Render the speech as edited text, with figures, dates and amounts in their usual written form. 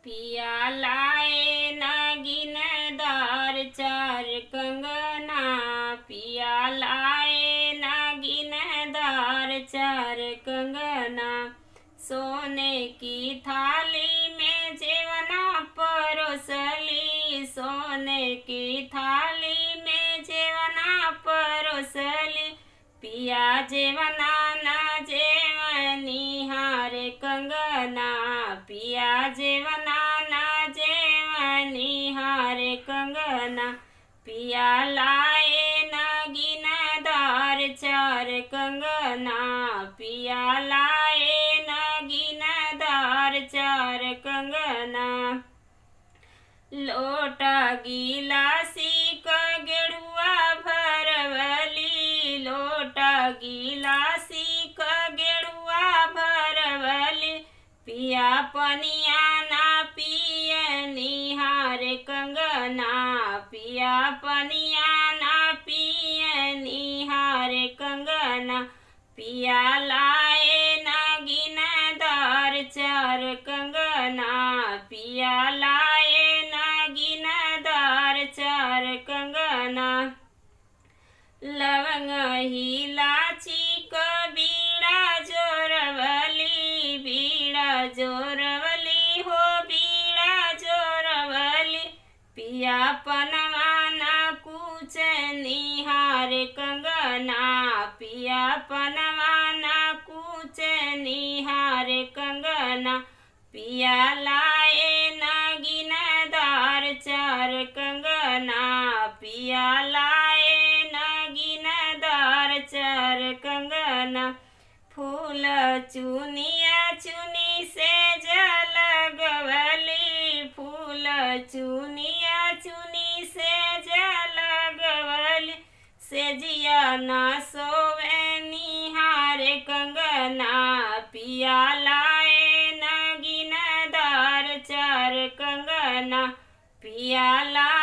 पिया लाए नागिनदार चार कंगना। पिया लाए नागिनदार चार कंगना। सोने की थाली में जेवना परोसली। सोने की थाली में जेवना परोसली। पिया जेवना ना जेवनी हारे कंगना। पिया जेवना ना जेवनी हारे कंगना। पिया लाए नागिनदार चार कंगना। पिया लाए नागिनदार चार कंगना। लोटा गिलासी का गेड़ुआ भरवली। लोटा गिलासी का गेड़ुआ भरवली। पिया पनिया ना पियनी हारे कंगना। पिया पनिया ना पियनी हारे कंगना। पिया लाए नागिनदार चार कंगना। पिया लाए नागिनदार चार कंगना। लवंग इलायची का बीड़ा जोरवली। बीड़ा जोरवली हो बीड़ा जोरवली। पिया पनवा ना कूचनी हारे कंगना। पिया पनवा ना कूचनी हारे कंगना। पिया लाए नागिनदार चार कंगना। पिया लाए नागिनदार चार कंगना। फूल चुनिया चुनी से जल गवली। फूल चुनिया चुनी से जल गवली। से जिया ना सोवनी हारे कंगना। पिया लाए नागिनदार चार कंगना। पिया ला